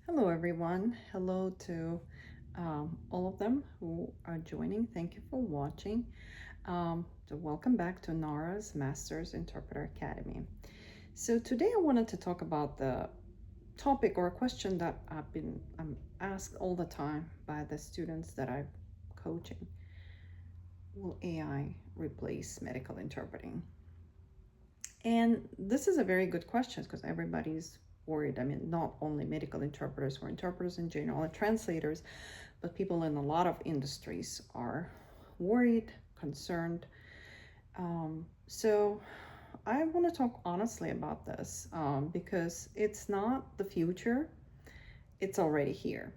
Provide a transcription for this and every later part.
Hello, everyone. Hello to all of them who are joining. Thank you for watching. So welcome back to Nara's Masters Interpreter Academy. So today I wanted to talk about the topic or a question that I'm asked all the time by the students that I'm coaching. Will AI replace medical interpreting? And this is a very good question because everybody's worried. I mean, not only medical interpreters or interpreters in general, and translators, but people in a lot of industries are worried, concerned. So I want to talk honestly about this because it's not the future, it's already here.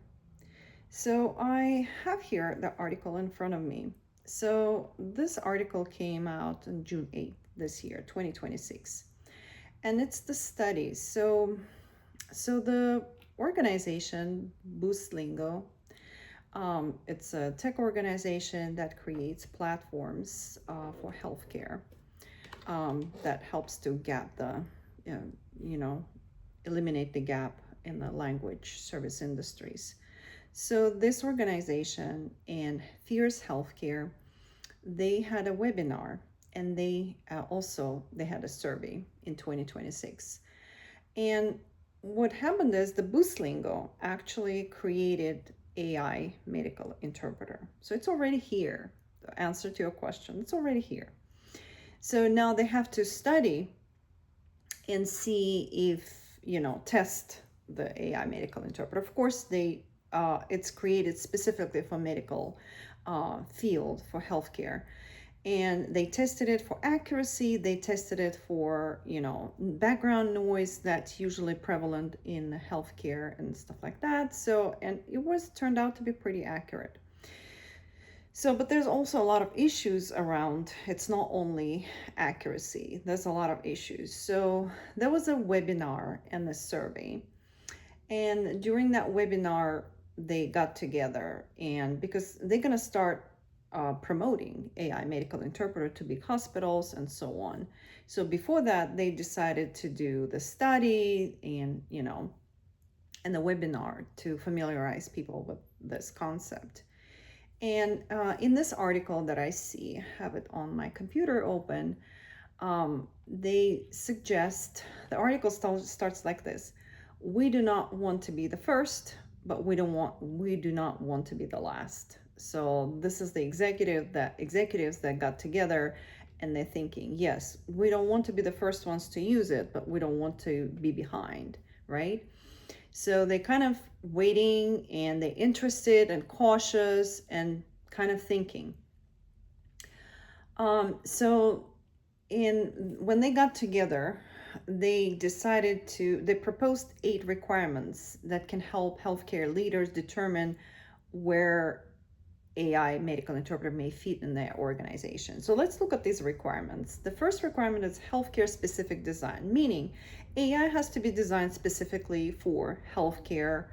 So I have here the article in front of me. So this article came out on June 8th this year, 2026. And it's the studies. So the organization BoostLingo, it's a tech organization that creates platforms for healthcare that helps to gap the, you know, eliminate the gap in the language service industries. So this organization and Fierce Healthcare, they had a webinar and they they had a survey in 2026. And what happened is the BoostLingo actually created AI medical interpreter. So it's already here. The answer to your question, it's already here. So now they have to study and see if, test the AI medical interpreter. Of course, it's created specifically for medical field for healthcare, and they tested it for accuracy. They tested it for background noise that's usually prevalent in healthcare and stuff like that. So, and it was turned out to be pretty accurate. So, but there's also a lot of issues around. It's not only accuracy, there's a lot of issues. So there was a webinar and a survey, and during that webinar they got together, and because they're going to start promoting AI medical interpreter to big hospitals and so on. So before that, they decided to do the study and the webinar to familiarize people with this concept. And in this article that I see, have it on my computer open, they suggest, the article starts like this: we do not want to be the first, but we do not want to be the last. So this is the executives that got together, and they're thinking, yes, we don't want to be the first ones to use it, but we don't want to be behind, right? So they kind of waiting, and they're interested and cautious and kind of thinking. So when they got together, they proposed 8 requirements that can help healthcare leaders determine where AI medical interpreter may fit in their organization. So let's look at these requirements. The first requirement is healthcare specific design, meaning AI has to be designed specifically for healthcare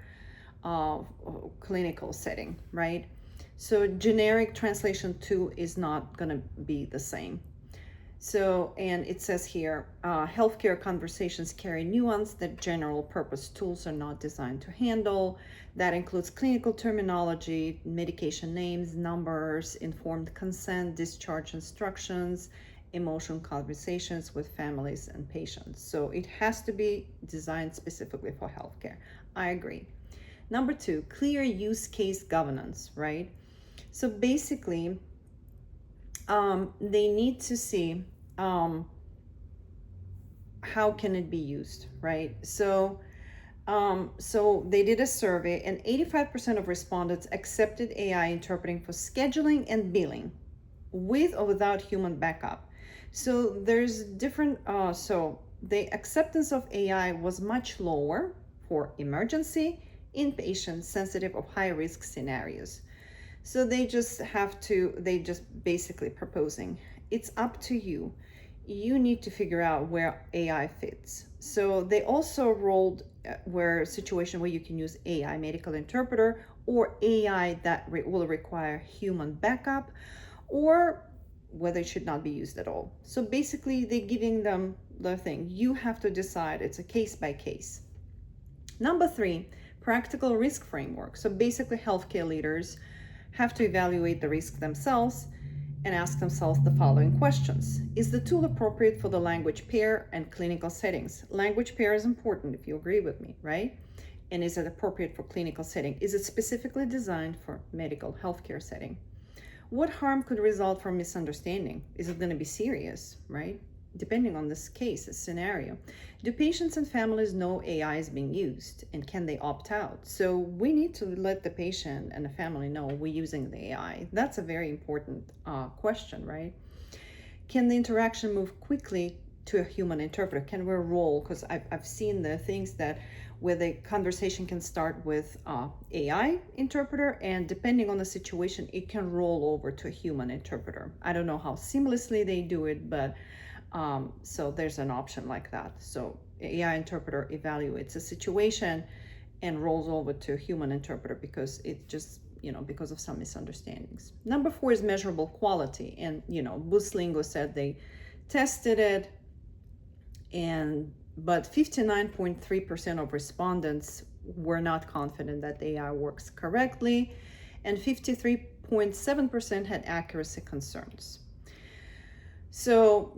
clinical setting, right? So generic translation too is not going to be the same. So, and it says here, healthcare conversations carry nuance that general purpose tools are not designed to handle. That includes clinical terminology, medication names, numbers, informed consent, discharge instructions, emotional conversations with families and patients. So it has to be designed specifically for healthcare. I agree. Number 2, clear use case governance, right? So basically, they need to see how can it be used, right? So they did a survey, and 85% of respondents accepted AI interpreting for scheduling and billing with or without human backup. So there's different, so the acceptance of AI was much lower for emergency, inpatient, sensitive, or high risk scenarios. So they just basically proposing, it's up to you. You need to figure out where AI fits. So they also rolled where situation where you can use AI medical interpreter, or AI that will require human backup, or whether it should not be used at all. So basically they're giving them the thing. You have to decide. It's a case by case. Number 3, Practical risk framework. So basically, healthcare leaders have to evaluate the risk themselves and ask themselves the following questions. Is the tool appropriate for the language pair and clinical settings? Language pair is important, if you agree with me, right? And is it appropriate for clinical setting? Is it specifically designed for medical healthcare setting? What harm could result from misunderstanding? Is it going to be serious, right? Depending on this case, this scenario. Do patients and families know AI is being used, and can they opt out? So we need to let the patient and the family know we're using the AI. That's a very important question, right? Can the interaction move quickly to a human interpreter? Can we roll? Because I've seen the things that where the conversation can start with AI interpreter, and depending on the situation, it can roll over to a human interpreter. I don't know how seamlessly they do it, but so there's an option like that. So AI interpreter evaluates a situation and rolls over to a human interpreter because it just, because of some misunderstandings. Number 4 is measurable quality. And, Buslingo said they tested it, but 59.3% of respondents were not confident that the AI works correctly, and 53.7% had accuracy concerns. So,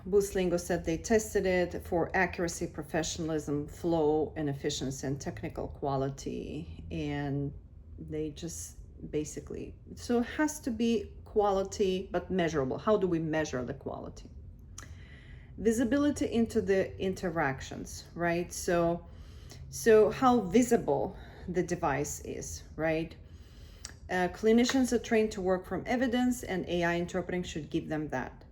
Buslingo said they tested it for accuracy, professionalism, flow, and efficiency, and technical quality. And they just basically, so it has to be quality, but measurable. How do we measure the quality? Visibility into the interactions, right? So how visible the device is, right? Clinicians are trained to work from evidence, and AI interpreting should give them that.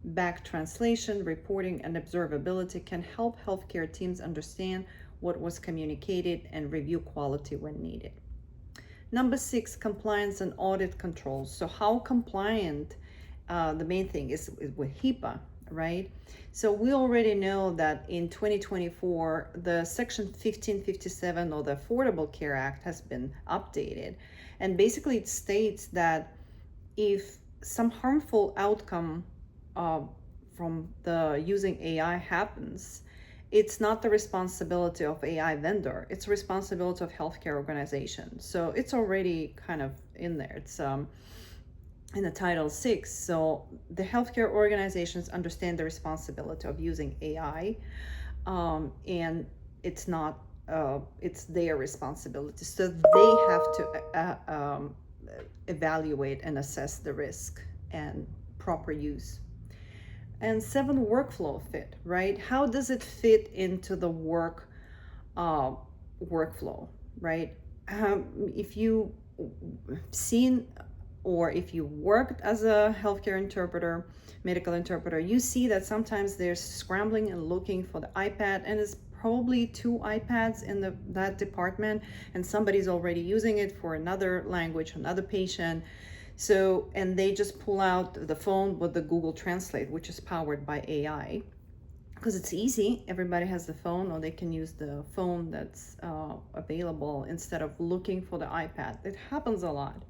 Back translation, reporting, and observability can help healthcare teams understand what was communicated and review quality when needed. Number 6, compliance and audit controls. So how compliant, the main thing is with HIPAA, right? So we already know that in 2024, the Section 1557 or the Affordable Care Act has been updated. And basically it states that if some harmful outcome from the using AI happens, it's not the responsibility of AI vendor, it's responsibility of healthcare organization. So it's already kind of in there. It's in the Title 6. So the healthcare organizations understand the responsibility of using AI, and it's not, it's their responsibility. So they have to evaluate and assess the risk and proper use. And 7, workflow fit, right? How does it fit into the workflow, right? If you've seen, or if you worked as a healthcare interpreter, medical interpreter, you see that sometimes there's scrambling and looking for the iPad, and it's probably 2 iPads in that department, and somebody's already using it for another language, another patient. So, and they just pull out the phone with the Google Translate, which is powered by AI, because it's easy. Everybody has the phone, or they can use the phone that's available instead of looking for the iPad. It happens a lot,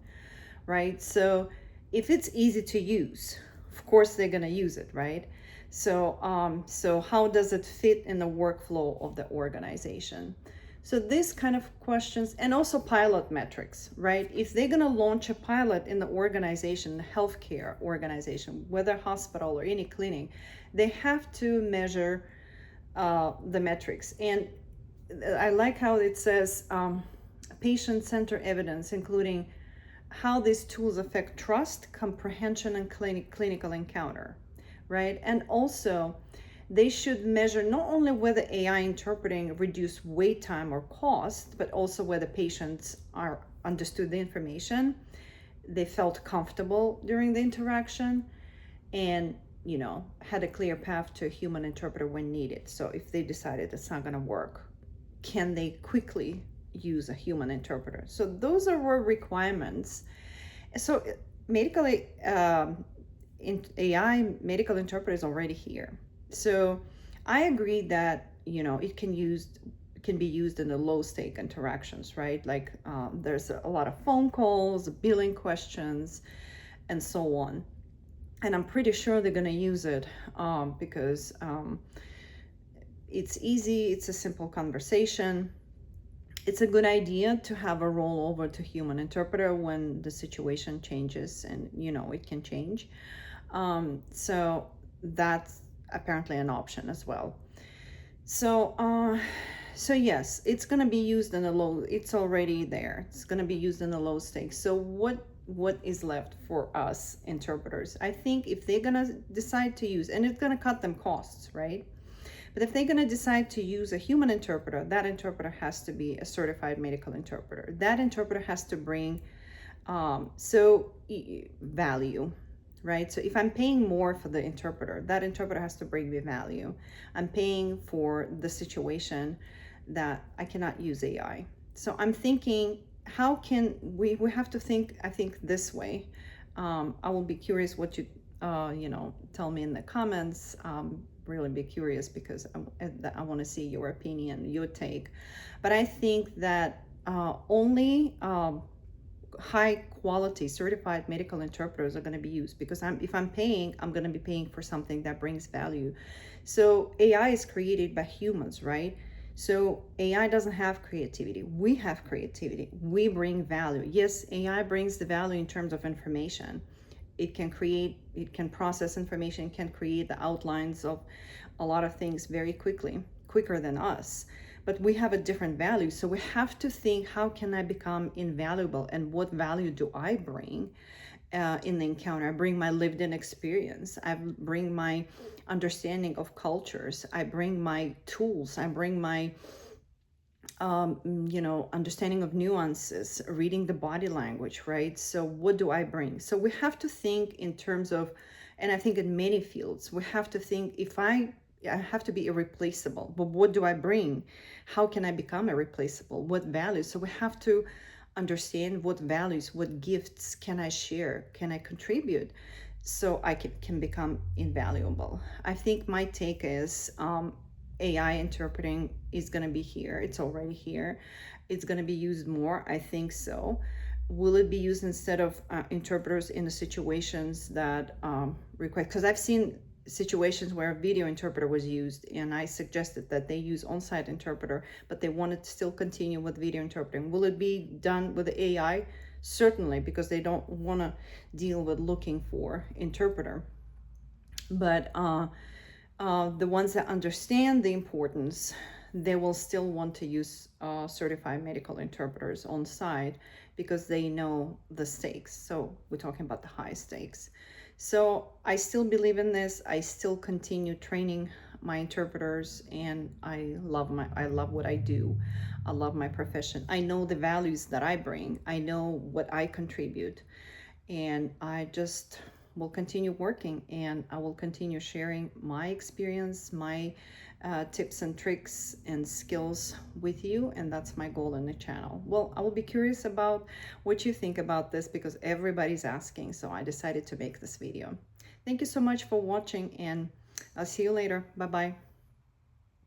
right? So if it's easy to use, of course they're gonna use it, right? So, so how does it fit in the workflow of the organization? So this kind of questions, and also pilot metrics, right? If they're gonna launch a pilot in the organization, healthcare organization, whether hospital or any clinic, they have to measure the metrics. And I like how it says patient-centered evidence, including how these tools affect trust, comprehension, and clinical encounter, right? And also, they should measure not only whether AI interpreting reduced wait time or cost, but also whether patients are understood the information, they felt comfortable during the interaction, and had a clear path to a human interpreter when needed. So if they decided it's not going to work, can they quickly use a human interpreter? So those are our requirements. So medically, AI medical interpreter is already here. So I agree that it can be used in the low stake interactions, right? Like there's a lot of phone calls, billing questions, and so on. And I'm pretty sure they're going to use it because it's easy, it's a simple conversation, it's a good idea to have a rollover to human interpreter when the situation changes, and you know it can change. So that's apparently an option as well. So so yes, it's going to be used in a low, it's already there, it's going to be used in a low stakes. So what is left for us interpreters? I think if they're going to decide to use, and it's going to cut them costs, right? But if they're going to decide to use a human interpreter, that interpreter has to be a certified medical interpreter. That interpreter has to bring value, right? So if I'm paying more for the interpreter, that interpreter has to bring me value. I'm paying for the situation that I cannot use AI. So I'm thinking, how can we have to think, I think this way. I will be curious what you, tell me in the comments. Really be curious because I want to see your opinion, your take. But I think that only high quality certified medical interpreters are going to be used, because if I'm paying, I'm going to be paying for something that brings value. So AI is created by humans, right? So AI doesn't have creativity. We have creativity. We bring value. Yes, AI brings the value in terms of information. It can create, it can process information, it can create the outlines of a lot of things very quickly, quicker than us. But we have a different value. So we have to think, how can I become invaluable, and what value do I bring in the encounter? I bring my lived in experience. I bring my understanding of cultures. I bring my tools. I bring my understanding of nuances, reading the body language, right? So what do I bring? So we have to think in terms of, and I think in many fields, we have to think, if I have to be irreplaceable, but what do I bring? How can I become irreplaceable? What values? So we have to understand what values, what gifts can I share? Can I contribute? So I can become invaluable. I think my take is, AI interpreting is going to be here. It's already here. It's going to be used more. I think so. Will it be used instead of interpreters in the situations that require? Because I've seen situations where a video interpreter was used, and I suggested that they use on-site interpreter, but they wanted to still continue with video interpreting. Will it be done with the AI? Certainly, because they don't want to deal with looking for interpreter. But the ones that understand the importance, they will still want to use certified medical interpreters on site, because they know the stakes. So we're talking about the high stakes. So I still believe in this. I still continue training my interpreters, and I love what I do. I love my profession. I know the values that I bring. I know what I contribute, and I just will continue working, and I will continue sharing my experience, my tips and tricks and skills with you, and that's my goal in the channel. Well, I will be curious about what you think about this, because everybody's asking, so I decided to make this video. Thank you so much for watching, and I'll see you later. Bye bye.